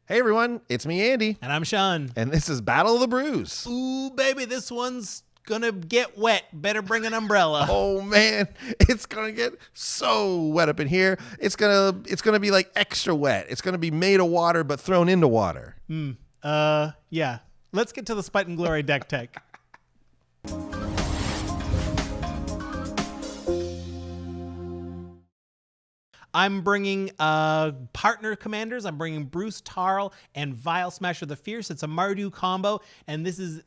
Hey everyone, it's me, Andy. And I'm Sean. And this is Battle of the Brews. Ooh, baby, this one's gonna get wet. Better bring an umbrella. Oh man, it's gonna get so wet up in here. It's gonna be like extra wet. It's gonna be made of water but thrown into water. Yeah. Let's get to the Spite and Glory deck tech. I'm bringing partner commanders. I'm bringing Bruse, Tarl, and Vial Smasher the Fierce. It's a Mardu combo, and this is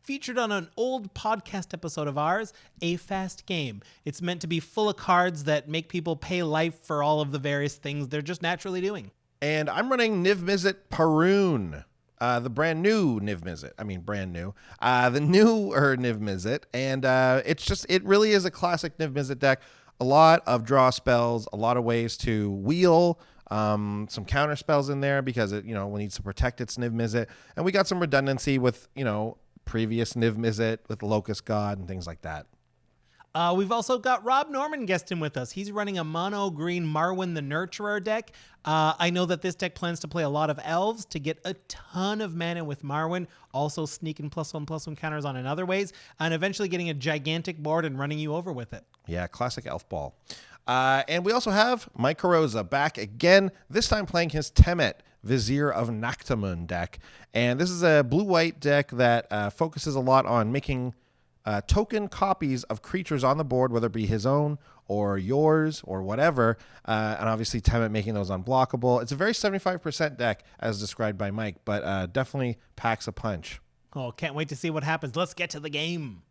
featured on an old podcast episode of ours, A Fast Game. It's meant to be full of cards that make people pay life for all of the various things they're just naturally doing. And I'm running Niv Mizzet Parun. The brand new Niv Mizzet. I mean, brand new. The newer Niv Mizzet. And it really is a classic Niv Mizzet deck. A lot of draw spells, a lot of ways to wheel, some counter spells in there because it, needs to protect its Niv Mizzet. And we got some redundancy with, previous Niv Mizzet with Locust God and things like that. We've also got Rob Norman guesting with us. He's running a mono green Marwyn the Nurturer deck. I know that this deck plans to play a lot of elves to get a ton of mana with Marwyn, also sneaking +1/+1 counters on in other ways, and eventually getting a gigantic board and running you over with it. Yeah, classic elf ball. And we also have Mike Carosa back again, this time playing his Temmet, Vizier of Noctamun deck. And this is a blue-white deck that focuses a lot on making token copies of creatures on the board, whether it be his own or yours or whatever, and obviously Temmet making those unblockable. It's a very 75% deck as described by Mike, but definitely packs a punch. Oh, can't wait to see what happens. Let's get to the game.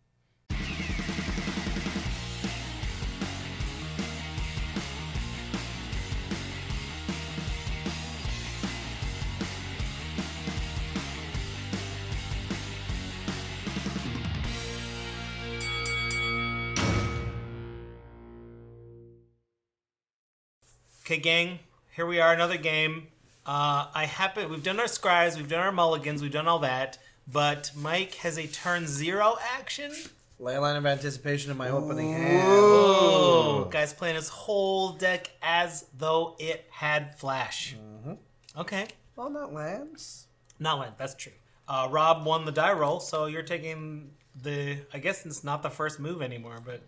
Okay, gang, here we are, another game. We've done our scries, we've done our mulligans, we've done all that, but Mike has a turn 0 action. Leyline of Anticipation in my opening hand. Oh, guy's playing his whole deck as though it had flash. Mm-hmm. Okay. Well, not lands. Not land, that's true. Rob won the die roll, so you're taking I guess it's not the first move anymore, but...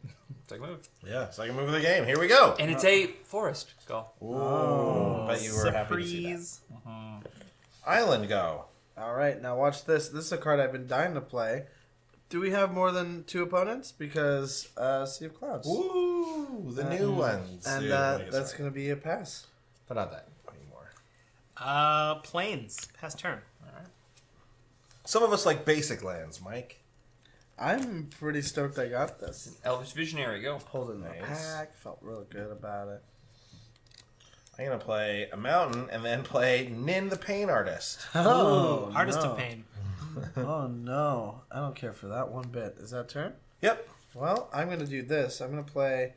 Second move. Yeah, second move of the game. Here we go. And it's a forest. Go. Ooh, bet you were happy to see that. Mm-hmm. Island go. All right, now watch this. This is a card I've been dying to play. Do we have more than 2 opponents? Because Sea of Clouds. Ooh, the new ones. And that's going to be a pass. But not that anymore. Plains. Pass turn. All right. Some of us like basic lands, Mike. I'm pretty stoked I got this. Elvish Visionary, go. Pulled in the pack. Felt real good about it. I'm going to play a mountain and then play Nin the Pain Artist. Oh, Artist of Pain. Oh, no. I don't care for that one bit. Is that turn? Yep. Well, I'm going to do this. I'm going to play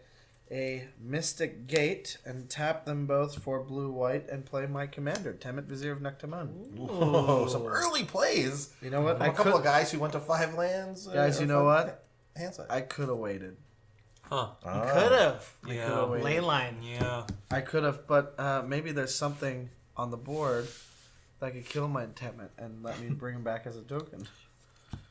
a Mystic Gate and tap them both for blue-white and play my commander, Temmet, Vizier of Noctamun. Ooh, some early plays. You know what? A couple of guys who went to 5 lands. Guys, you know what? Handset. I could have waited. Huh. You could have. Yeah. Leyline. Yeah. I could have, but maybe there's something on the board that could kill my Temmet and let me bring him back as a token.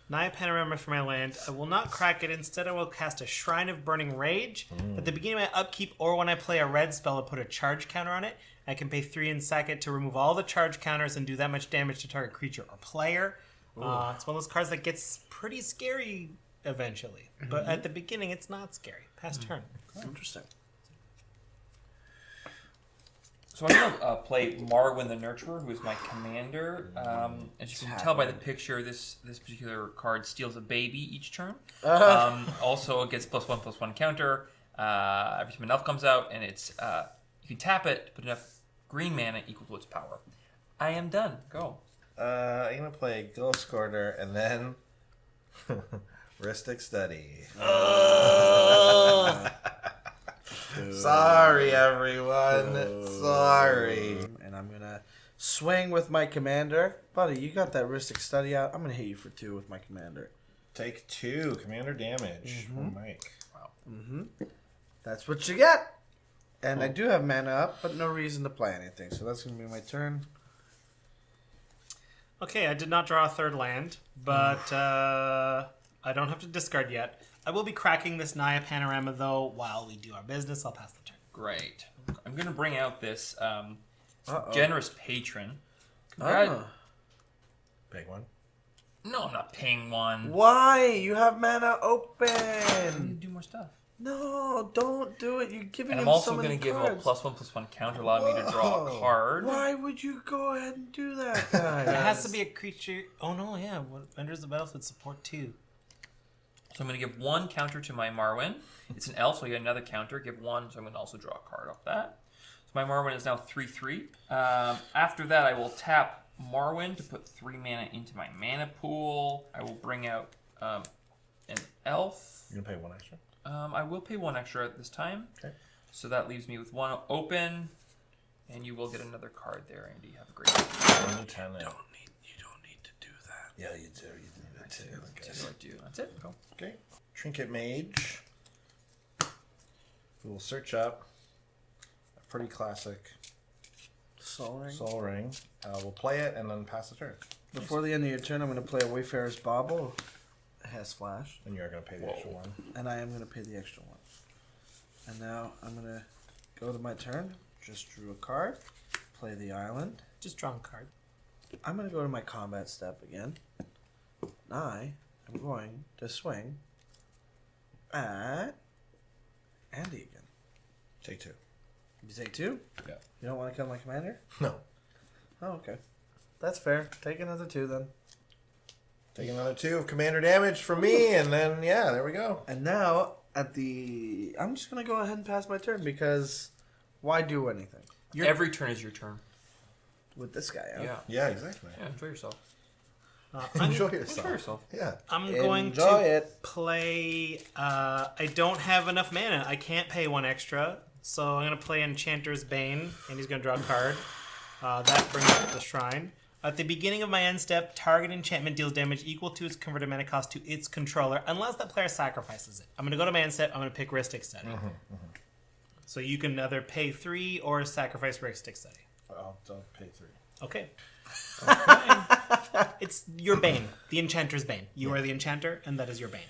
Naya Panorama for my land. I will not crack it. Instead, I will cast a Shrine of Burning Rage. At the beginning of my upkeep, or when I play a red spell, I put a charge counter on it. I can pay 3 and sack it to remove all the charge counters and do that much damage to target creature or player. It's one of those cards that gets pretty scary eventually. But at the beginning, it's not scary. Pass turn. Interesting. So I'm going to play Marwyn the Nurturer, who is my commander. As you can tell by the picture, this particular card steals a baby each turn. Also, it gets +1/+1 counter. Every time an elf comes out, and it's you can tap it to put enough green mana equal to its power. I am done. Go. I'm going to play Ghost Quarter and then Ristic Study. Sorry, everyone. Sorry. And I'm going to swing with my commander. Buddy, you got that Ristic Study out. I'm going to hit you for 2 with my commander. Take 2 commander damage. Oh, Mike. Wow. That's what you get. And I do have mana up, but no reason to play anything. So that's going to be my turn. Okay, I did not draw a third land, but I don't have to discard yet. I will be cracking this Naya Panorama, though, while we do our business. I'll pass the turn. Great. I'm going to bring out this generous patron. Big one. No, I'm not paying one. Why? You have mana I open. need to do more stuff. No, don't do it. You're giving And him I'm also so many going to give him a cards. +1/+1 counter, allowing me to draw a card. Why would you go ahead and do that, guys? It has to be a creature. Oh, no, yeah. Enters the battlefield support 2. So I'm going to give 1 counter to my Marwyn. It's an elf, so I get another counter. Give 1, so I'm going to also draw a card off that. So my Marwyn is now 3/3. After that, I will tap Marwyn to put 3 mana into my mana pool. I will bring out an elf. You're going to pay 1 extra? I will pay 1 extra at this time. Okay. So that leaves me with 1 open, and you will get another card there, Andy. Have a great day. You don't need to do that. Yeah, you do. You do that too. That's it. Go. Okay. Trinket Mage. We will search up a pretty classic Soul Ring. Soul Ring. We'll play it and then pass the turn. Before the end of your turn, I'm going to play a Wayfarer's Bauble. It has flash. And you're going to pay the extra 1. And I am going to pay the extra 1. And now I'm going to go to my turn. Just drew a card. Play the island. Just draw a card. I'm going to go to my combat step again. And I am going to swing at Andy again. Take 2. You take 2? Yeah. You don't want to kill my commander? No. Oh, okay. That's fair. Take another 2 then. Take another 2 of commander damage from me, and then, yeah, there we go. And now, I'm just going to go ahead and pass my turn because why do anything? Every turn is your turn. With this guy, huh? Yeah. Yeah, exactly. Yeah, enjoy yourself. Enjoy yourself. Enjoy yourself. Yeah. I'm going Enjoy to it. play... I don't have enough mana. I can't pay 1 extra. So I'm going to play Enchanter's Bane, and he's going to draw a card. That brings up the Shrine. At the beginning of my end step, target enchantment deals damage equal to its converted mana cost to its controller, unless that player sacrifices it. I'm going to go to my end step. I'm going to pick Ristic Study. So you can either pay 3 or sacrifice Ristic Study. I'll pay 3. Okay. It's your Bane, the Enchanter's Bane. You are the Enchanter, and that is your Bane.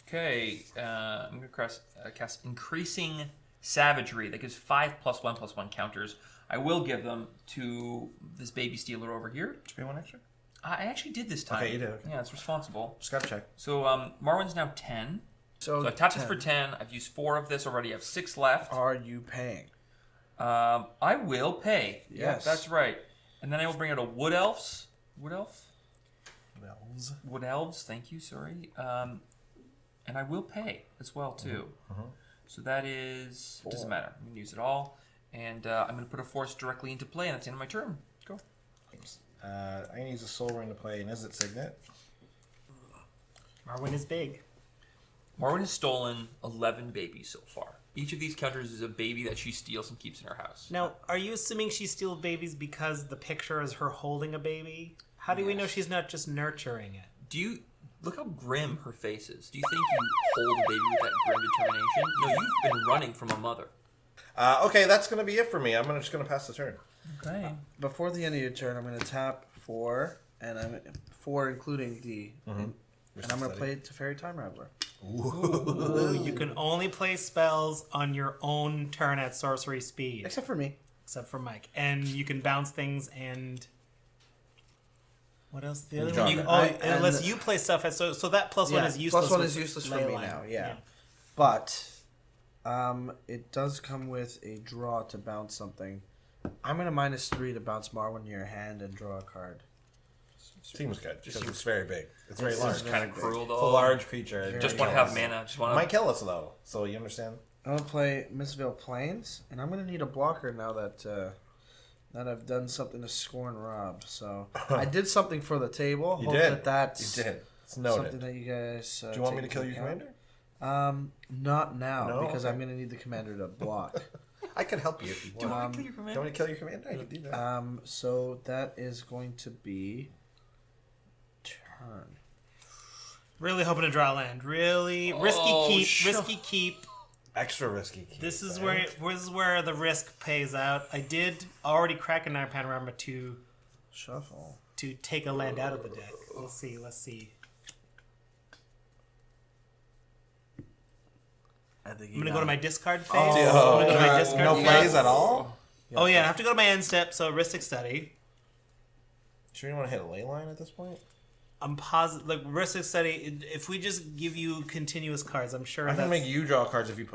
Okay, I'm going to cast Increasing Savagery. That gives 5+1/+1 counters. I will give them to this baby stealer over here. Did you pay 1 extra? I actually did this time. Okay, you did. Okay. Yeah, it's responsible. Just got to check. So Marwyn's now 10. So I tapped this for 10. I've used 4 of this already. I have 6 left. Are you paying? I will pay. Yes. Yeah, that's right. And then I will bring out a Wood Elves. Wood Elf? Elves. Wood Elves, thank you, sorry. And I will pay as well, too. So that is... 4. Doesn't matter. I'm going to use it all. And I'm going to put a force directly into play, and that's the end of my turn. Go. I'm going to use a Soul Ring to play an Izzet Signet. Marwyn is big. Marwyn has stolen 11 babies so far. Each of these counters is a baby that she steals and keeps in her house. Now, are you assuming she steals babies because the picture is her holding a baby? How do we know she's not just nurturing it? Do you... Look how grim her face is. Do you think you hold a baby with that grim determination? No, you've been running from a mother. Okay, that's going to be it for me. I'm just going to pass the turn. Okay. Before the end of your turn, I'm going to tap 4, and I'm 4 including D, and I'm going to play Teferi Time Raveler. Ooh, you can only play spells on your own turn at sorcery speed. Except for me. Except for Mike. And you can bounce things and... What else? The other Drop one? it. Unless you play stuff at... So that +1 is useless. Plus 1 with is useless for me Leyline. now, yeah. But it does come with a draw to bounce something. I'm going to -3 to bounce Marwyn to your hand and draw a card. Seems good, because it's very big. It's very large. It's kind of cruel, It's a though. large creature. Just want to have mana. Just want to... Might kill us, though. So you understand? I'm going to play Mistveil Plains, and I'm going to need a blocker now that I've done something to scorn Rob. So I did something for the table. You Hope did. That's You did. It's noted. something that you guys... Do you want me to kill your commander? Not now, No? because Okay. I'm going to need the commander to block. I can help you if you want. Do you want me to kill your Do you commander? want me to kill your commander? I can do that. So that is going to be turn. Really hoping to draw land. Really risky keep. Risky keep. Extra risky. Keep, This is right? where the risk pays out. I did already crack a Naya Panorama to Shuffle. to take a land out of the deck. Let's see. I think I'm gonna go to my discard phase. Oh, I'm gonna go to my discard no phase. plays at all? Oh yeah, I have to go to my end step. So Ristic Study. Sure you want to hit a ley line at this point? I'm positive, like Ristic Study. If we just give you continuous cards, I'm sure I that's... can make you draw cards if you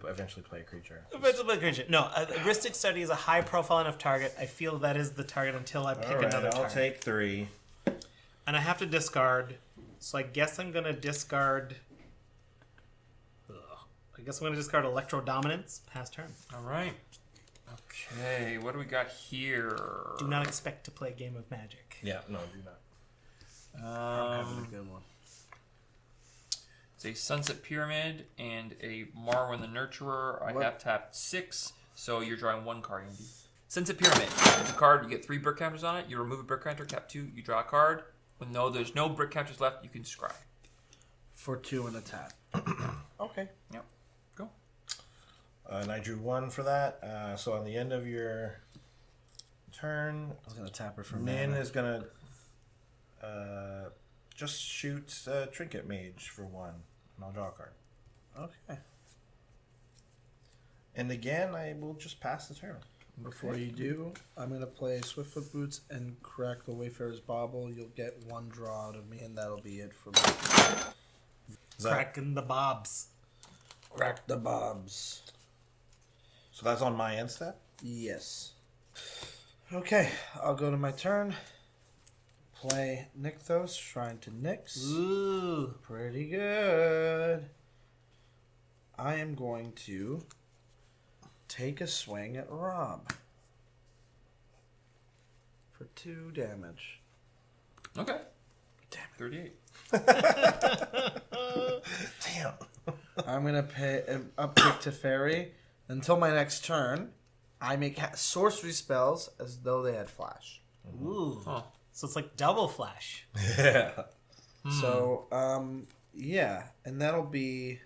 eventually play a creature. No, Ristic Study is a high-profile enough target. I feel that is the target until I pick another target. I'll take 3. And I have to discard. So I guess I'm gonna discard. I guess I'm gonna discard Electro Dominance. Pass turn. All right. Okay, what do we got here? Do not expect to play a game of Magic. Yeah, no, do not. Having a good one. It's a Sunset Pyramid and a Marwyn the Nurturer. I have tapped 6, so you're drawing 1 card, Andy. Sunset Pyramid. It's a card, you get 3 brick counters on it. You remove a brick counter, tap 2, you draw a card. When there's no brick counters left, you can scry. For 2 and a tap. Okay. Yep. Go. And I drew 1 for that. So on the end of your turn, I was gonna tap her for Nin mana. is going to just shoot Trinket Mage for 1, and I'll draw a card. Okay. And again, I will just pass the turn. Before you do, I'm gonna play Swiftfoot Boots and crack the Wayfarer's Bauble. You'll get 1 draw out of me, and that'll be it for me. Cracking the bobs. Crack the bobs. So that's on my end step? Yes. Okay, I'll go to my turn. Play Nykthos, Shrine to Nyx. Ooh. Pretty good. I am going to take a swing at Rob. For 2 damage. Okay. Damn it. 38. Damn. I'm going to pay an uptick to Fairy. Until my next turn, I make sorcery spells as though they had flash. Ooh. Huh. So it's like double flash. Yeah. So, yeah, and that'll be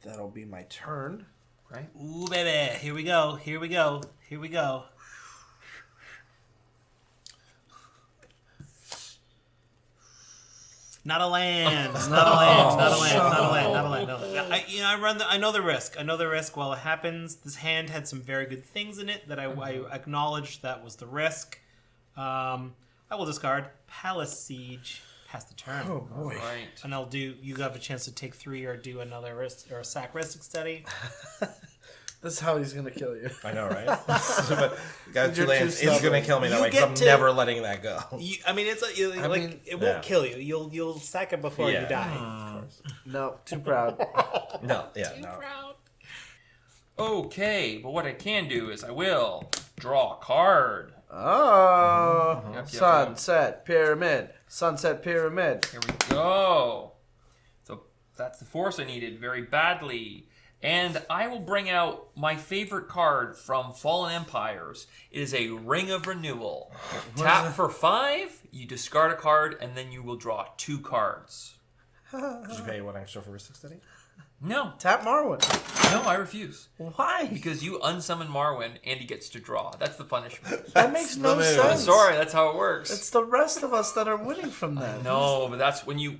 my turn. Right? Ooh, baby. Here we go. Not a land. I know the risk. While it happens, this hand had some very good things in it that I acknowledged that was the risk. I will discard Palace Siege. Pass the turn. Oh boy. Right. And you have a chance to take 3 or do another risk or a sack Ristic Study. This is how he's gonna kill you. I know, right? But got 2 You're lands. too It's going to kill me that You way because get I'm to- never letting that go. It won't kill you. You'll sack it before you die. No, too proud. No, yeah, no. Okay, but what I can do is I will draw a card. Oh, Yep, Sunset Pyramid. Sunset Pyramid. Here we go. So that's the force I needed very badly. And I will bring out my favorite card from Fallen Empires. It is a Ring of Renewal. Tap for 5, you discard a card, and then you will draw 2 cards. Did you pay 1 extra for Ristic Study? No, Tap Marwyn. no, I refuse. Why? Because you unsummon Marwyn and he gets to draw. That's the punishment. That makes no the move. I'm sense. sorry, that's how it works. It's the rest of us that are winning from that. No, but that's when you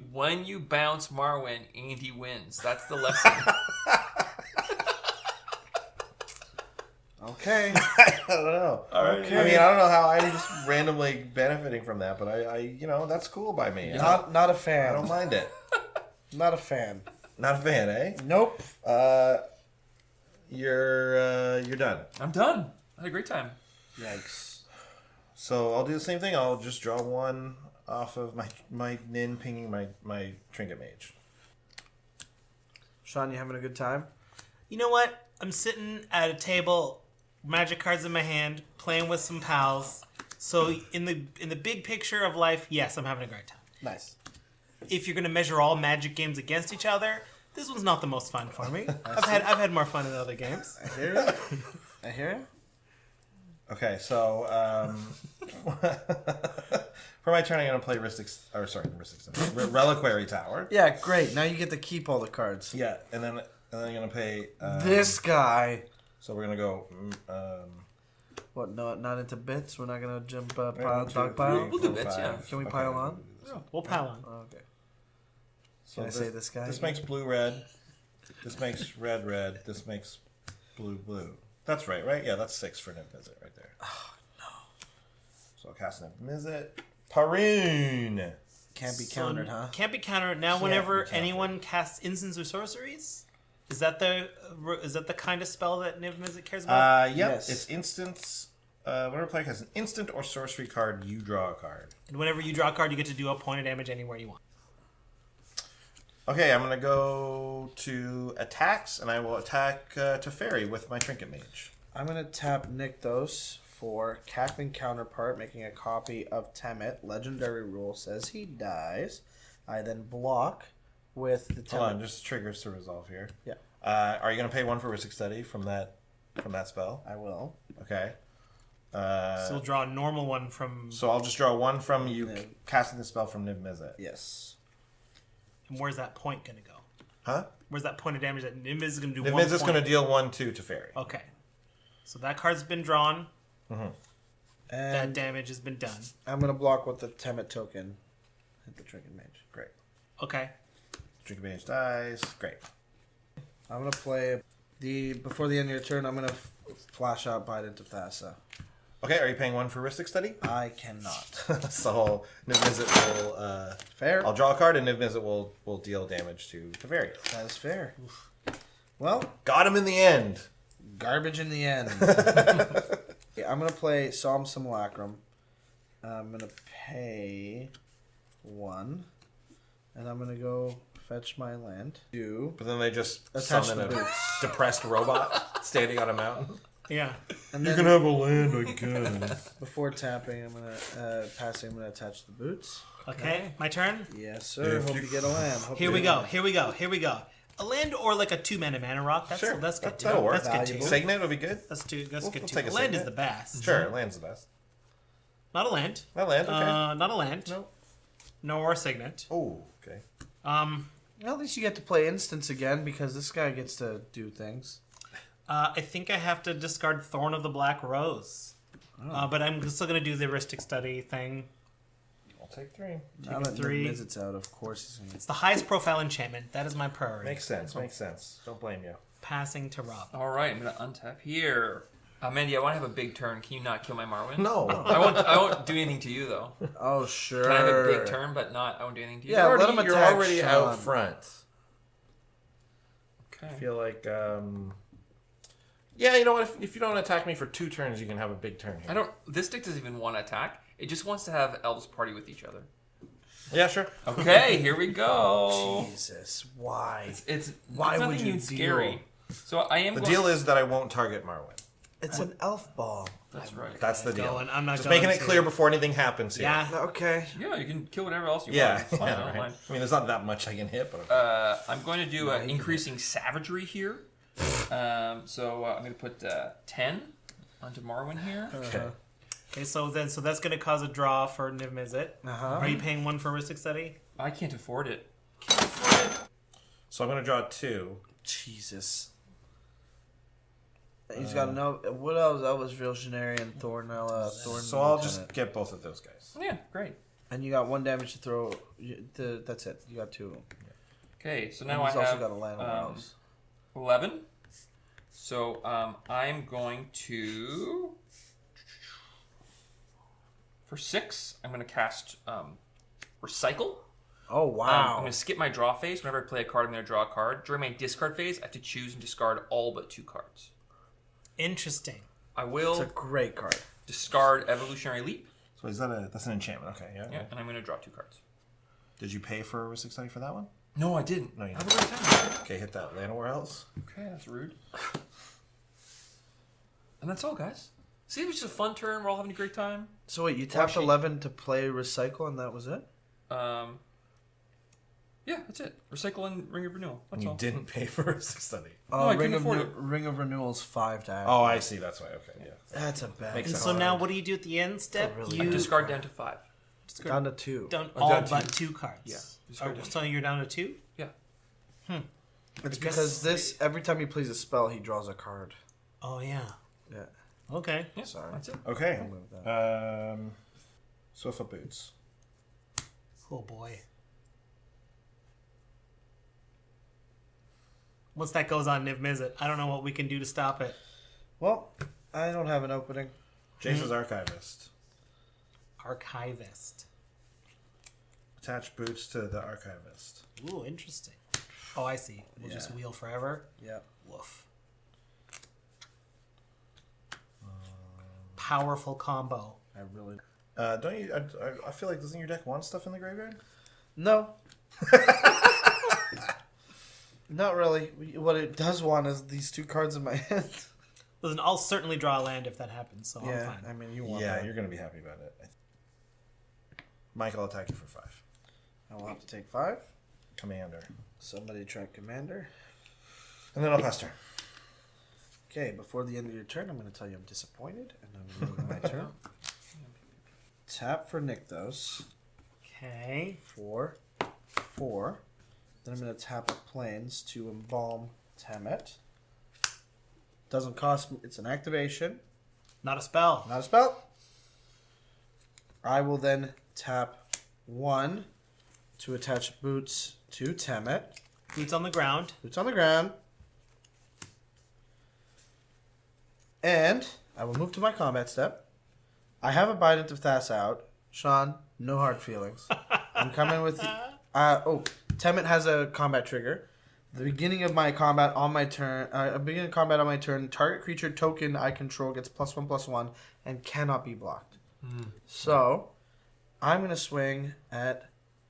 bounce Marwyn, Andy wins. That's the lesson. Okay. I don't know. Okay. I mean, I don't know how I'm just randomly benefiting from that, but I that's cool by me. Not a I fan. don't mind it. Not a fan. Not a fan, eh? Nope. You're done. I'm done. I had a great time. Yikes. So I'll do the same thing. I'll just draw 1 off of my Nin pinging my Trinket Mage. Sean, you having a good time? You know what? I'm sitting at a table, Magic cards in my hand, playing with some pals. So in the big picture of life, yes, I'm having a great time. Nice. If you're gonna measure all Magic games against each other, this one's not the most fun for me. I've had more fun in other games. I hear you. I hear you. Okay, so for my turn, I'm gonna play Reliquary Tower. Yeah, great. Now you get to keep all the cards. Yeah, and then I'm gonna pay This guy. So we're gonna go What? No, not into bits. We're not gonna jump One, pile, two, dog pile. We'll do bits, yeah. Can we pile on? We'll pile on. Oh, okay. So Can I say this guy? This makes blue red. This makes red red. This makes blue blue. That's right, right? Yeah, that's 6 for Niv Mizzet right there. Oh no. So I'll cast Niv Mizzet Parun. Can't be countered, huh? Can't be countered. Now, Can't whenever be countered. anyone casts instants or sorceries, is that the kind of spell that Niv Mizzet cares about? Yep. Yes. It's instants. Whenever a player has an instant or sorcery card, you draw a card. And whenever you draw a card, you get to do a point of damage anywhere you want. Okay, I'm gonna go to attacks, and I will attack Teferi with my Trinket Mage. I'm gonna tap Nykthos for Captain Counterpart, making a copy of Temmet. Legendary rule says he dies. I then block with the Temmet. Hold on, just triggers to resolve here. Yeah, Are you gonna pay 1 for Ristic Study from that spell? I will. Okay. So we'll draw a normal one from. So I'll just draw 1 from you Niv. casting the spell from Niv Mizzet. Yes. And where's that point going to go? Huh? Where's that point of damage that Niv Mizzet is going to do? Niv one Mizzet's point? gonna deal 1 to Teferi. Okay. So that card's been drawn. That And damage has been done. I'm gonna block with the Temmet token. Hit the Trinket Mage. Great. Okay. Trinket Mage dies. Great. I'm gonna play before the end of your turn. I'm gonna flash out Bident of Thassa. Okay, are you paying 1 for Ristic Study? I cannot. So Niv Mizzet will. Fair. I'll draw a card, and Niv Mizzet will deal damage to Teferi. That is fair. Well, Got him in the end. garbage in the end. Yeah, I'm gonna play Psalm Simulacrum. I'm gonna pay 1, and I'm gonna go fetch my land. 2. But then they just Attach summon the a boots. depressed robot standing on a mountain. Yeah. And then have a land again. before tapping, I'm gonna passing. I'm gonna attach the boots. Okay. My turn. Yes, sir. Hope you get a land. Hope Here you we get go. a land. Here we go. Here we go. A land or like a 2-mana rock. That's Sure, that's good too. that'll work. That's good Valuable. too. Signet would be good. That's good We'll too. take a Land is signet. the best. Sure, land's the best. Not a land. Not land, okay. Not a land. No. Nor a signet. Oh, okay. Well, at least you get to play instants again because this guy gets to do things. I think I have to discard Thorn of the Black Rose. But I'm still going to do the heuristic study thing. I'll take 3. Now that 3. Niv Mizzet's out, of course he's gonna. It's the highest profile enchantment. That is my priority. Makes sense, makes sense. Don't blame you. Passing to Rob. All right, I'm gonna untap here. Mandy, I want to have a big turn. Can you not kill my Marwyn? No. I won't do anything to you though. Oh sure. Can I have a big turn, but not? I won't do anything to you. Yeah, let him You're attack already Sean. out front. I Okay. feel like, yeah, you know what? If you don't attack me for 2 turns, you can have a big turn here. I don't. This deck doesn't even want to attack. It just wants to have elves party with each other. Yeah, sure. Okay, here we go. Jesus, why? It's Why it's would nothing you even scary. So I am. The going deal is that I won't target Marwyn. It's an elf ball. That's right. That's the deal. Going. I'm not Just going making it to. clear before anything happens here. Yeah. Okay. Yeah, you can kill whatever else you Yeah, want. It's fine, I yeah, don't right. mind. I mean, there's not that much I can hit, but I'm going to do increasing savagery here. So I'm going to put 10 onto Marwyn here. okay. Okay, so that's going to cause a draw for Niv Mizzet. Uh-huh. Are you paying 1 for heuristic study? I can't afford it. So I'm going to draw 2. Jesus. He's got no. What else? That was Visionary and Thorn. So I'll just get both of those guys. Yeah, great. And you got 1 damage to throw. That's it. You got 2 of them. Okay, so And now I he's also have got a land on those. 11. So I'm going to, for 6, I'm going to cast Recycle. Oh I'm wow! going to skip my draw phase. Whenever I play a card, I'm going to draw a card. During my discard phase, I have to choose and discard all but 2 cards. Interesting. I It's will a great card. discard Evolutionary Leap. So is that's an enchantment? Okay, yeah. Yeah, and I'm going to draw 2 cards. Did you pay for a Ristic Study for that one? No, I didn't. No, you Have a didn't. great time. Okay, hit that. Llanowar Elves. Okay, that's rude. And that's all, guys. See, it was just a fun turn. We're all having a great time. So wait, you tapped actually- 11 to play Recycle, and that was it? Yeah, that's it. Recycle and Ring of Renewal. That's You all. didn't pay for a Ristic Study. Oh, I Ring couldn't of afford it. Ring of Renewal's 5 to act. Oh, I see. That's why. Okay, yeah. That's a bad. Makes And sense. so now what do you do at the end step? really You I discard down to 5. Down to 2. down Oh, all down but 2. 2 cards. Yeah. Oh, so you're down to 2? Yeah. It's because every time he plays a spell, he draws a card. Oh, yeah. Yeah. Okay. Yeah, Sorry. that's it. Okay. I'll move that. Swift boots. Oh boy. Once that goes on Niv Mizzet, I don't know what we can do to stop it. Well, I don't have an opening. Jason's Archivist. Archivist. Attach boots to the Archivist. Ooh, interesting. Oh, I see. We'll just wheel forever. Yep. Woof. Powerful combo. I really... Don't you? I feel like doesn't your deck want stuff in the graveyard? No. Not really. What it does want is these 2 cards in my hand. Listen, I'll certainly draw a land if that happens, so I'm fine. I mean, you want Yeah, that. you're gonna be happy about it. Mike, I'll attack you for 5. I will have to take 5. Commander. Somebody track commander. And then I'll pass turn. Okay, before the end of your turn, I'm going to tell you I'm disappointed, and I'm moving my turn. Tap for Nykthos. Okay. For 4. Then I'm going to tap a Plains to Embalm Temmet. Doesn't cost me. It's an activation. Not a spell. Not a spell. I will then tap 1 to attach Boots to Temmet. Boots on the ground. Boots on the ground. And I will move to my combat step. I have a Bident of Thas out. Sean, no hard feelings. I'm coming with... Temmet has a combat trigger. The beginning of my combat on my turn... beginning of combat on my turn, target creature token I control gets +1/+1 and cannot be blocked. So, I'm going to swing at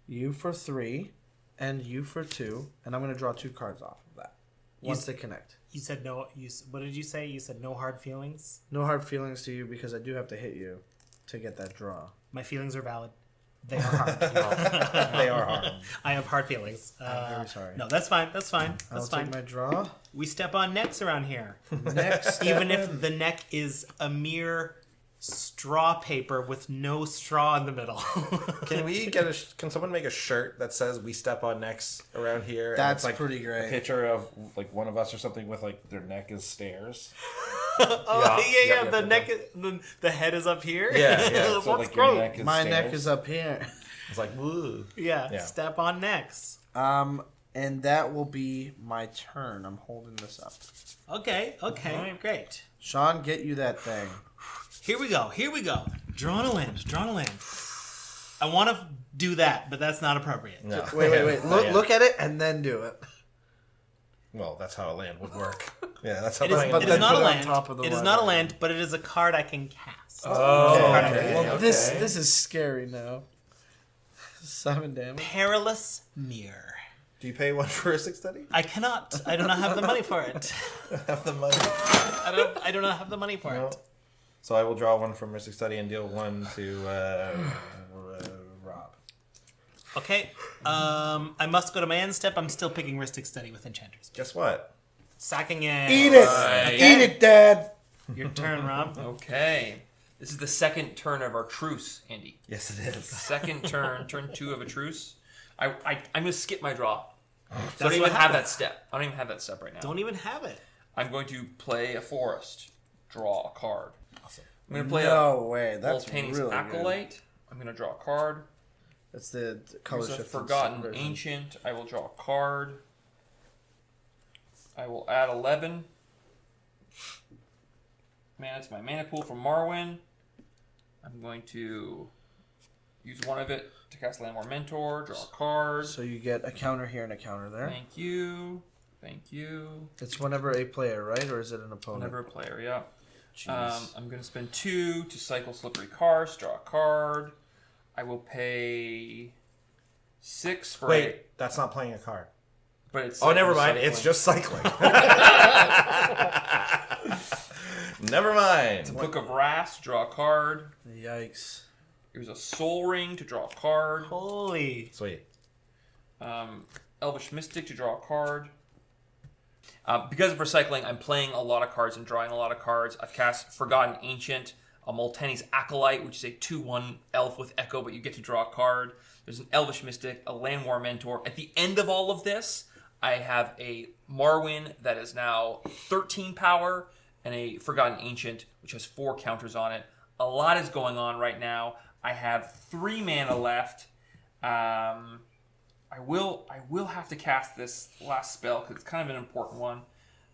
you for 3 and you for 2, and I'm going to draw 2 cards off of that once they connect. You said no. What did you say? You said no hard feelings? No hard feelings to you because I do have to hit you to get that draw. My feelings are valid. They are hard. They are hard. I have hard feelings. I'm very sorry. No, that's fine. That's fine. I'll That's take fine. my draw. We step on necks around here. Next, Even if the neck is a mere straw paper with no straw in the middle. Can we get a? Can someone make a shirt that says "We step on necks" around here? That's and it's like pretty great. A picture of like one of us or something with like their neck is stairs. Oh yeah. Yeah, The yeah. neck, the head is up here. Yeah. That's So like your great. neck is My stairs. neck is up here. It's like woo. Yeah. Yeah. Step on necks. And that will be my turn. I'm holding this up. Okay. Great. Sean, get you that thing. Here we go. Drawing a land. I want to do that, but that's not appropriate. No. Wait. Look at it and then do it. Well, that's how a land would work. Yeah, that's how It is, land but it would is then not a put it on land. top of the It is land. not a land, but it is a card I can cast. Okay. Well, this is scary now. 7 damage. Perilous Mirror. Do you pay 1 for a 6 study? I cannot. I do not have the money for it. Have the money. I do not have the money for No. it. So I will draw 1 from Mystic Study and deal 1 to Rob. Okay. I must go to my end step. I'm still picking Ristic Study with Enchantress. Guess what? Sacking it. Eat it! Right. Eat it, Dad! Your turn, Rob. Okay. This is the second turn of our truce, Andy. Yes, it is. Second turn 2 of a truce. I'm going to skip my draw. So I That's don't even what have happened. that step. I don't even have that step right now. Don't even have it. I'm going to play a forest. Draw a card. Awesome. I'm going to play No way. That's Volcanic really good. Acolyte. I'm going to draw a card. That's the color Here's a shift. Forgotten version. Ancient. I will draw a card. I will add 11 mana to my mana pool from Marwyn. I'm going to use one of it to cast Landmore Mentor, draw a card. So you get a counter here and a counter there. Thank you. Thank you. It's whenever a player, right? Or is it an opponent? Whenever a player, yeah. Jeez. I'm going to spend 2 to cycle Slippery Karst, draw a card. I will pay 6 for Wait, that's not playing a card. but it's Oh, never mind. cycling. It's just cycling. Never mind. Book of Wrath, draw a card. Yikes. Here's a Soul Ring to draw a card. Holy. Sweet. Elvish Mystic to draw a card. Because of recycling, I'm playing a lot of cards and drawing a lot of cards. I've cast Forgotten Ancient, a Multani's Acolyte, which is a 2/1 elf with Echo, but you get to draw a card. There's an Elvish Mystic, a Landmore Mentor. At the end of all of this, I have a Marwyn that is now 13 power, and a Forgotten Ancient, which has 4 counters on it. A lot is going on right now. I have 3 mana left. I will have to cast this last spell because it's kind of an important one.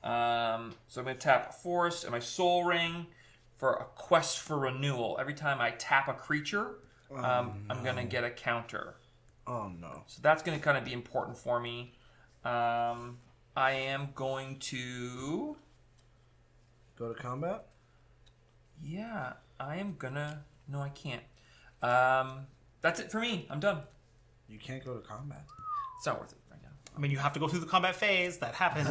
So I'm going to tap a Forest and my Soul Ring for a Quest for Renewal. Every time I tap a creature, I'm going to get a counter. Oh, no. So that's going to kind of be important for me. I am going to... Go to combat? Yeah, I am going to... No, I can't. That's it for me. I'm done. You can't go to combat. It's not worth it right now. I mean, you have to go through the combat phase. That happens.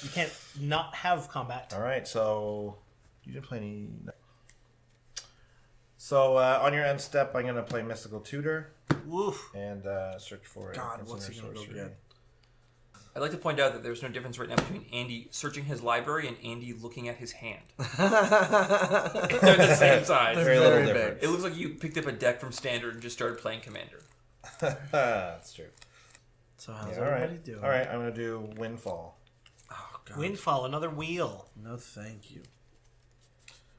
You can't not have combat. All right, so you didn't play any. No. So on your end step, I'm going to play Mystical Tutor Woof. and search for a God, what's he consumer gonna go sorcery. get? I'd like to point out that there's no difference right now between Andy searching his library and Andy looking at his hand. They're the same size. Very little Very difference. It looks like you picked up a deck from Standard and just started playing Commander. That's true. So how's Yeah, all everybody right. doing? All right, I'm going to do Windfall. Oh, God. Windfall, another wheel. No, thank you.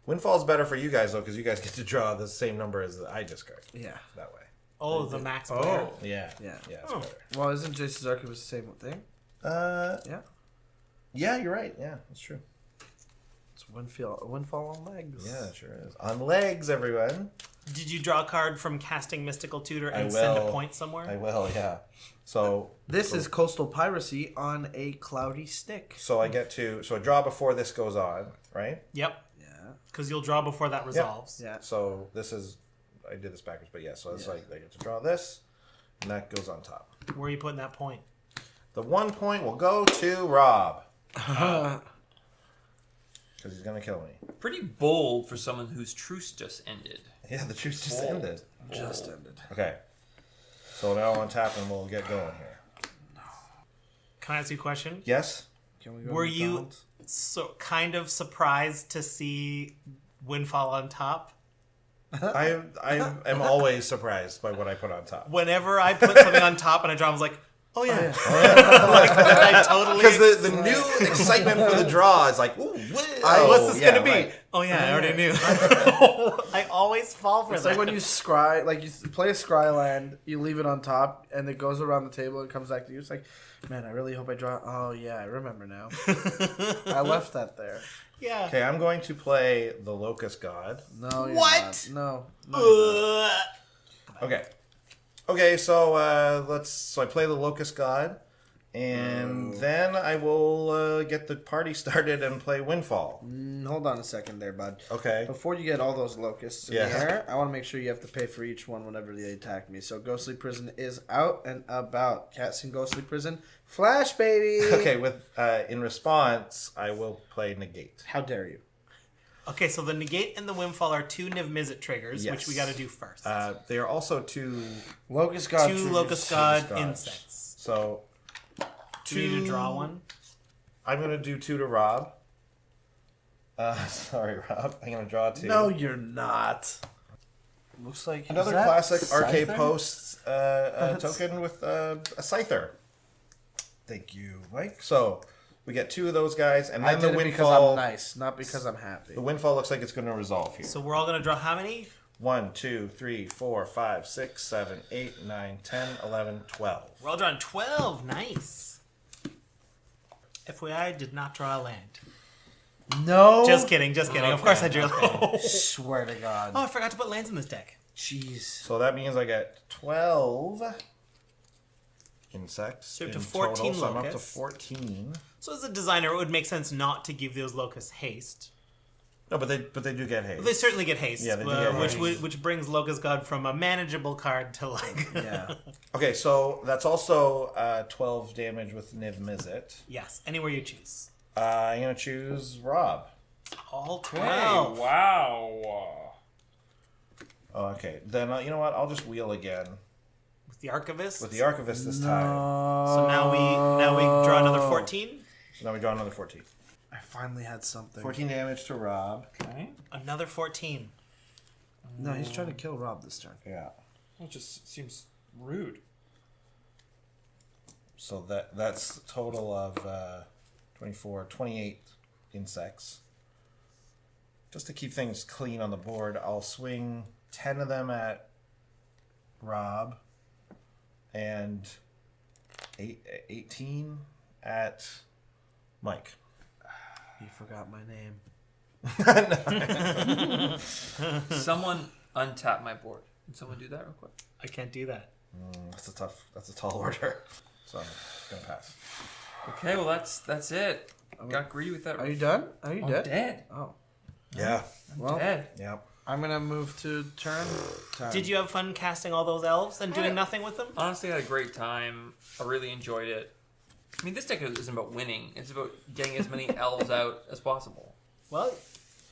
Windfall's better for you guys, though, because you guys get to draw the same number as I discard. Yeah. That way. Oh, the max player. Yeah. Yeah. Yeah, it's Oh. better. Well, isn't Jason's Archivist the same thing? Yeah. Yeah, you're right. Yeah, that's true. It's Windfall on legs. Yeah, it sure is. On legs, everyone. Did you draw a card from casting Mystical Tutor I and send a will. point somewhere? I will, yeah. So This is Coastal Piracy on a cloudy stick. so I get to I draw before this goes on, right? Yep. Yeah. Because you'll draw before that resolves. Yeah. So this is I did this backwards, but yeah. So it's like I get to draw this, and that goes on top. Where are you putting that point? The 1 point will go to Rob because he's gonna kill me. Pretty bold for someone whose truce just ended. Yeah, the truce just Bold. ended. Just ended. Okay. So now on tap, and we'll get going here. Can I ask you a question? Yes. Can we go Were to you McDonald's? so kind of surprised to see Windfall on top? I am always surprised by what I put on top. Whenever I put something on top and I draw, I was like, oh yeah. Like, I totally. Because the new excitement for the draw is like, ooh, What's this gonna be? right. Oh yeah, I already knew. I always fall for It's that. like when you scry, like you play a scry land, you leave it on top, and it goes around the table and comes back to you. It's like, man, I really hope I draw. Oh yeah, I remember now. I left that there. Yeah. Okay, I'm going to play the Locust God. No, you're What? not. No. you're not. Okay. Okay, so I play the Locust God, and then I will get the party started and play Windfall. Hold on a second there, bud. Okay. Before you get all those locusts in Yeah. the air, I want to make sure you have to pay for each one whenever they attack me. So Ghostly Prison is out and about. Casting Ghostly Prison. Flash, baby! Okay, with in response, I will play Negate. How dare you? Okay, so the negate and the windfall are 2 Niv Mizzet triggers, Yes. which we got to do first. They are also two. Locust God. 2 triggers. Locust God Locust God. insects. So Do you need to draw one? I'm going to do 2 to Rob. Sorry, Rob. I'm going to draw 2. No, you're not. Looks like Another is that classic arcade Scyther? posts token with a Scyther. Thank you, Mike. So we get 2 of those guys, and I then the did it because Windfall. I'm nice, not because I'm happy. The Windfall looks like it's going to resolve here. So we're all going to draw how many? 1, 2, 3, 4, 5, 6, 7, 8, 9, 10, 11, 12. We're all drawing 12. Nice. FYI, did not draw a land. No. Just kidding, just kidding. Of course I drew. Swear to God. Oh, I forgot to put lands in this deck. Jeez. So that means I get 12 insects. So up to in 14 total, so I'm up to locusts. 14. So as a designer, it would make sense not to give those locusts haste. No, but they do get haste. They certainly get haste, Yeah, they do get which haste. which brings Locust God from a manageable card to like Yeah. Okay, so that's also 12 damage with Niv Mizzet. yes, anywhere you choose. I'm going to choose Rob. All Hey, 12. wow. Oh, okay. Then, you know what? I'll just wheel again With the Archivist. with the Archivist this time. So now we draw another 14. So now we draw another 14. I finally had something. 14 damage to Rob. Okay. Another 14. No, he's trying to kill Rob this turn. Yeah. That just seems rude. So that's a total of 24, 28 insects. Just to keep things clean on the board, I'll swing 10 of them at Rob and 18 at Mike. You forgot my name. Someone untap my board. Can someone do that real quick? I can't do that. That's a tall order. So I'm gonna pass. Okay, well that's it. Got greedy with that. Are you done? Are you I'm dead? dead. Oh. Yeah. Well, Dead. Yeah. I'm going to move to turn time. Did you have fun casting all those elves and doing nothing with them? Honestly, I had a great time. I really enjoyed it. I mean, this deck isn't about winning. It's about getting as many elves out as possible. Well,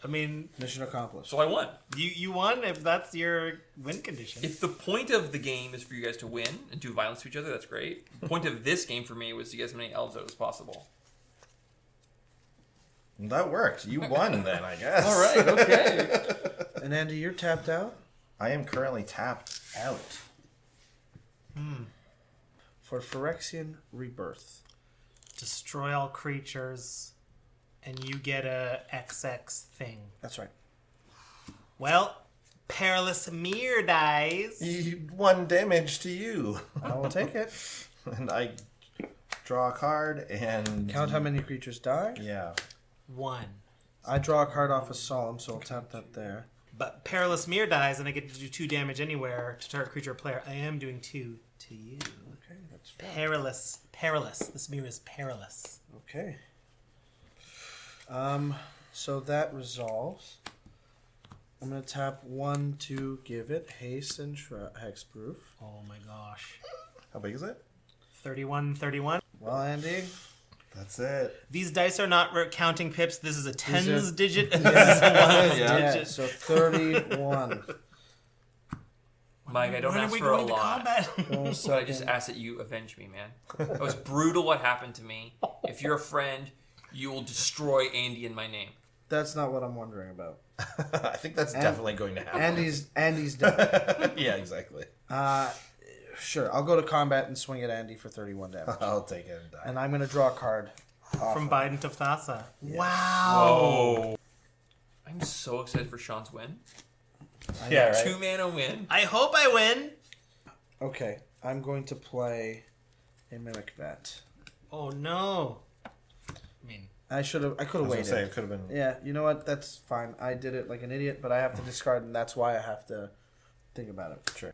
I mean, Mission accomplished. So I won. you won if that's your win condition. If the point of the game is for you guys to win and do violence to each other, that's great. The point of this game for me was to get as many elves out as possible. That worked. You won then, I guess. All right, okay. And Andy, you're tapped out? I am currently tapped out. For Phyrexian Rebirth. Destroy all creatures, and you get a XX thing. That's right. Well, Perilous Mirror dies. 1 damage to you. I will take it. And I draw a card and... Count how many creatures die. Yeah. 1. I draw a card off a Solemn, so I'll tap that there. But Perilous Mirror dies, and I get to do 2 damage anywhere to target creature or player. I am doing 2 to you. Okay, that's fine. Perilous. This mirror is perilous. Okay. So that resolves. I'm going to tap 1 to give it haste and hexproof. Oh my gosh. How big is it? 31. Well, Andy, That's it. These dice are not counting pips. This is a tens are- digit. And this is a ones yeah, digit. so 31. Mike, I don't When are ask we for a going to lot. combat? So I just ask that you avenge me, man. It was brutal what happened to me. If you're a friend, you will destroy Andy in my name. That's not what I'm wondering about. I think that's definitely going to happen. Andy's dead. Yeah, exactly. Sure, I'll go to combat and swing at Andy for 31 damage. I'll take it and die. And I'm going to draw a card. From Biden to Thassa. Yeah. Wow. Oh. I'm so excited for Sean's win. Yeah, right? 2-mana win. I hope I win. Okay, I'm going to play a Mimic Vet. Oh no. I mean, I could have I was gonna waited. say it could have been. Yeah, you know what? That's fine. I did it like an idiot, but I have to discard, and that's why I have to think about it. Sure.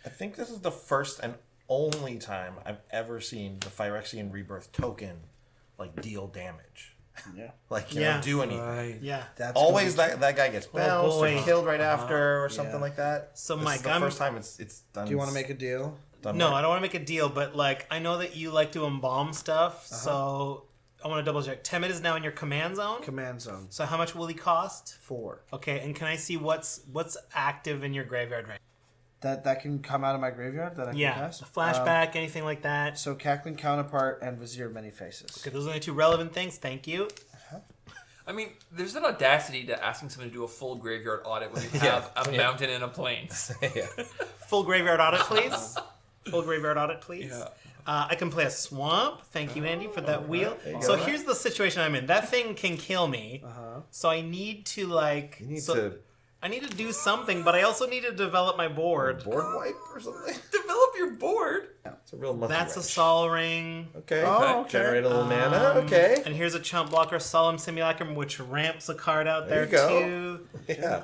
I think this is the first and only time I've ever seen the Phyrexian Rebirth token like deal damage. Yeah, Like, you Yeah. know, do anything. yeah. that's Always gonna that guy gets bounced or boy. killed right after or Yeah. something like that. So, This Mike, is the I'm- first time it's done. be- Do you want to make a deal? done No, right. I don't want to make a deal, but like I know that you like to embalm stuff, so I want to double check. Temmet is now in your command zone. Command zone So how much will he cost? 4. Okay, and can I see what's active in your graveyard right That can come out of my graveyard that I now? can Yeah, cast. a flashback, anything like that. So Cackling Counterpart and Vizier Many Faces. Okay, those are the 2 relevant things. Thank you. I mean, there's an audacity to asking someone to do a full graveyard audit when you have a mountain and a plain. Yeah. Full graveyard audit, please. Full graveyard audit, please. Yeah. I can play a swamp. Thank you, Andy, for that wheel. you So go. here's the situation I'm in. That thing can kill me. So I need to like. You need so to I need to do something, but I also need to develop my board. board wipe or something. Develop your board. It's a real monkey That's a wrench. Sol Ring. Okay. Oh, okay. Generate a little mana. Okay. And here's a chump blocker, Solemn Simulacrum, which ramps a card out There there, you go. too. Yeah.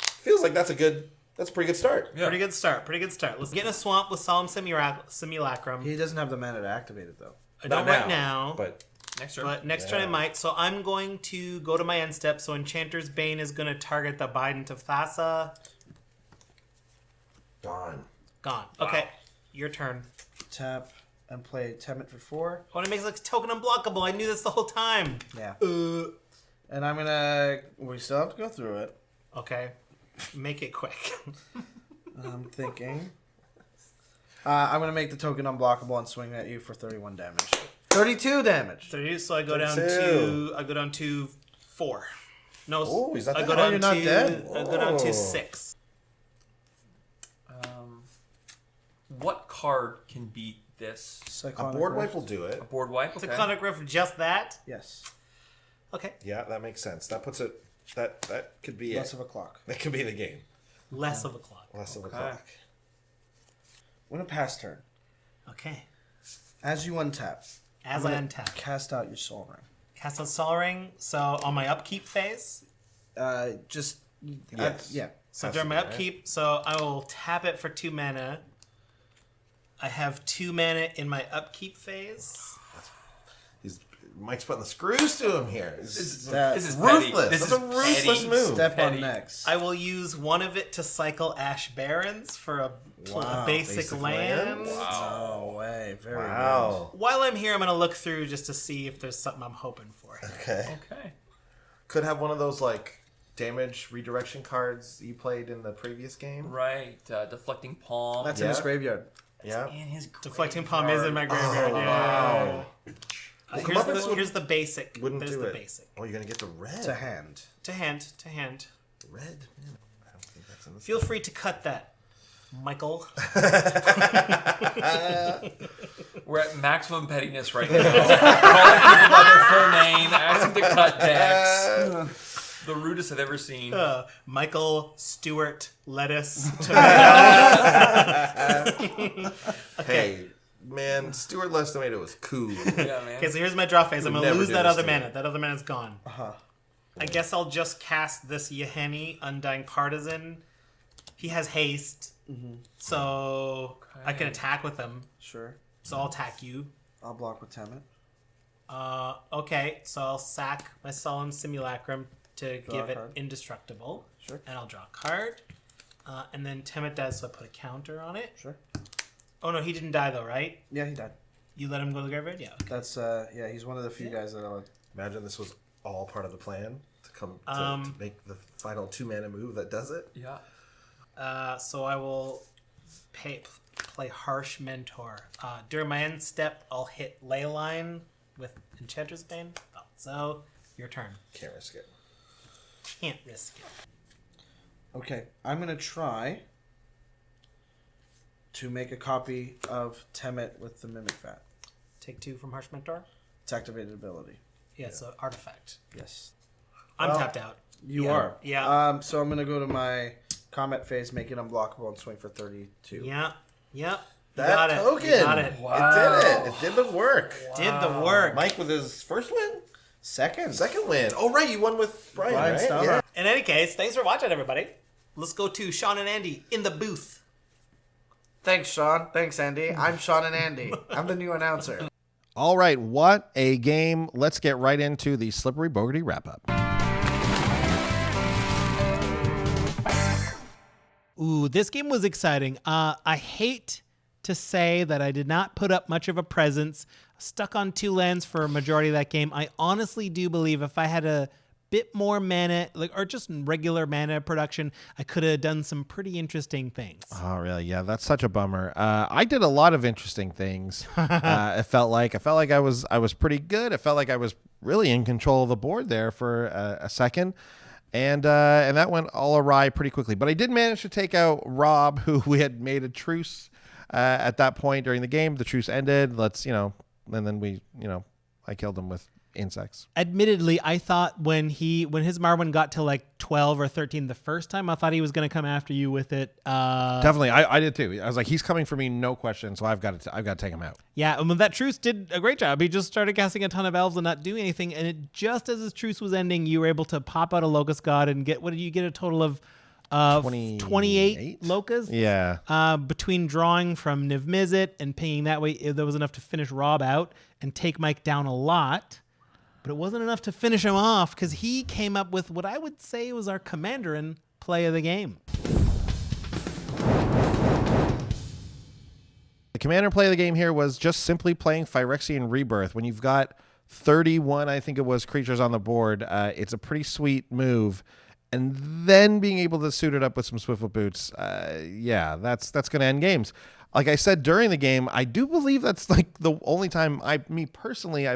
Feels like that's a pretty good start. Yeah. Pretty good start. Let's get in a swamp with Solemn Simulacrum. He doesn't have the mana to activate it though. I don't Not right now. But Next turn. But next turn I might. So I'm going to go to my end step. So Enchanter's Bane is going to target the Bident of Thassa. gone. Gone. Okay, your turn. Tap and play Temmet for 4. Oh, and it makes like token unblockable. I knew this the whole time. Yeah. Uh, And I'm gonna. We still have to go through it. okay, make it quick. I'm thinking. I'm gonna make the token unblockable and swing at you for 31 damage. 32 damage. So I go down 32. to 4. No, Oh, he's not I dead. go Oh, down you're not to dead? I go down Oh. to 6. What card can beat this? A Cyclonic board Rift. wipe will do it. A board wipe? It's Okay. a Conic Rift, just that. Yes. Okay. Yeah, that makes sense. That puts it. That could be Less it. of a clock. That could be the game. Less of a clock. Less of a clock. When a pass turn, Okay. as you untap, As I untap. cast out your Soul Ring. Cast a Sol Ring. So on my upkeep phase. Just Yes. yeah. So Has during to my be, right? upkeep, so I will tap it for 2 mana. I have 2 mana in my upkeep phase. Mike's putting the screws to him here. This is ruthless. petty. That's a ruthless petty. move. Step Petty. on next. I will use one of it to cycle Ash Barrens for a Wow, basic land. No way. Very Wow. While I'm here, I'm going to look through just to see if there's something I'm hoping for. Okay. Okay. Could have one of those like damage redirection cards you played in the previous game. Right. Deflecting palm. good. That's in his Yeah. graveyard. Yeah. in his Deflecting Palm is in my graveyard. Oh, yeah. wow. Here's the basic. Wouldn't There's do the it. basic. Oh, you're gonna get the red. To hand. To hand. To hand. Red. Man, I don't think that's in this. Feel free to cut that, Michael. We're at maximum pettiness right now. Calling people by their full name, asking to cut decks. The rudest I've ever seen. Michael Stewart Lettuce. Hey, man, Stuart Less Tomato was cool. Yeah, man. Okay, so here's my draw phase. I'm Would gonna never lose do that this other to me. mana. That other mana's gone. I guess I'll just cast this Yeheni, Undying Partisan. He has haste, so I can attack with him. Sure. So I'll attack you. I'll block with Temmet. Okay, so I'll sack my Solemn Simulacrum to Draw a give it card. indestructible. Sure. And I'll draw a card. And then Temmet does, so I put a counter on it. Sure. Oh no, he didn't die though, right? Yeah, he died. You let him go to the graveyard? Yeah. Okay. That's yeah. He's one of the few guys that I'll. Imagine this was all part of the plan to come to make the final 2 mana move that does it. Yeah. So I will play Harsh Mentor. During my end step, I'll hit Leyline with Enchanter's Bane. Oh, so your turn. Can't risk it. Can't risk it. Okay, I'm gonna try to make a copy of Temmet with the Mimic Vat. Take 2 from Harsh Mentor. It's activated ability. Yeah, so artifact. Yes. I'm Well, tapped out. You Yeah. are. Yeah. So I'm gonna go to my combat phase, make it unblockable, and swing for 32. Yeah. Yep. You That got it. token. You got it. It did it. It did the work. Did the work. Mike with his first win? Second. Second win. Oh, right. You won with Brian, Brian right? Stauber. Yeah. In any case, thanks for watching, everybody. Let's go to Sean and Andy in the booth. Thanks, Sean. Thanks, Andy. I'm Sean and Andy. I'm the new announcer. All right. What a game. Let's get right into the Slippery Bogarty wrap-up. Ooh, this game was exciting. I hate to say that I did not put up much of a presence. Stuck on 2 lands for a majority of that game. I honestly do believe if I had a bit more mana, or just regular mana production, I could have done some pretty interesting things. Oh, really? Yeah, that's such a bummer. I did a lot of interesting things. It felt like I was pretty good. It felt like I was really in control of the board there for a second. And that went all awry pretty quickly. But I did manage to take out Rob, who we had made a truce at that point during the game. The truce ended. And then I killed him with insects. Admittedly, I thought when his Marwyn got to like 12 or 13 the first time, I thought he was going to come after you with it. Definitely, I did too. I was like, he's coming for me, no question. So I've got to take him out. Yeah, and that truce did a great job. He just started casting a ton of elves and not doing anything. And it just as his truce was ending, you were able to pop out a Locust God and get, what did you get, a total of 28 Locust? Yeah. Between drawing from Niv Mizzet and pinging that way, that was enough to finish Rob out and take Mike down a lot. But it wasn't enough to finish him off because he came up with what I would say was our commander in play of the game. The commander play of the game here was just simply playing Phyrexian Rebirth. When you've got 31, I think it was, creatures on the board, it's a pretty sweet move. And then being able to suit it up with some Swiftfoot Boots, that's going to end games. Like I said during the game, I do believe that's like the only time I've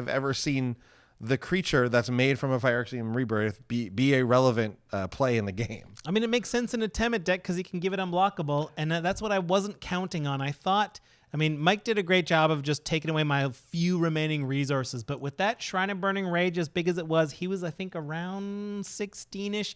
ever seen the creature that's made from a Phyrexian Rebirth be a relevant play in the game. I mean, it makes sense in a Temmet deck because he can give it unblockable, and that's what I wasn't counting on. I thought I mean, Mike did a great job of just taking away my few remaining resources, but with that Shrine of Burning Rage, as big as it was, he was, I think, around 16-ish.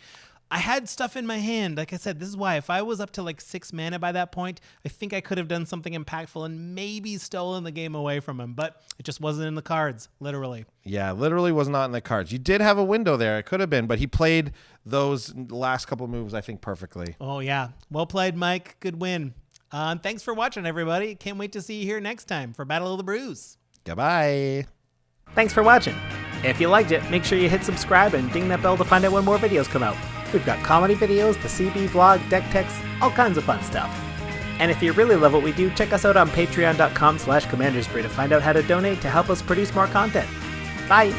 I had stuff in my hand. Like I said, this is why if I was up to like 6 mana by that point, I think I could have done something impactful and maybe stolen the game away from him, but it just wasn't in the cards, literally. Yeah, literally was not in the cards. You did have a window there. It could have been, but he played those last couple moves, I think, perfectly. Oh, yeah. Well played, Mike. Good win. And thanks for watching, everybody. Can't wait to see you here next time for Battle of the Brews. Goodbye. Thanks for watching. If you liked it, make sure you hit subscribe and ding that bell to find out when more videos come out. We've got comedy videos, the CB vlog, deck techs, all kinds of fun stuff. And if you really love what we do, check us out on patreon.com/commanderspree to find out how to donate to help us produce more content. Bye!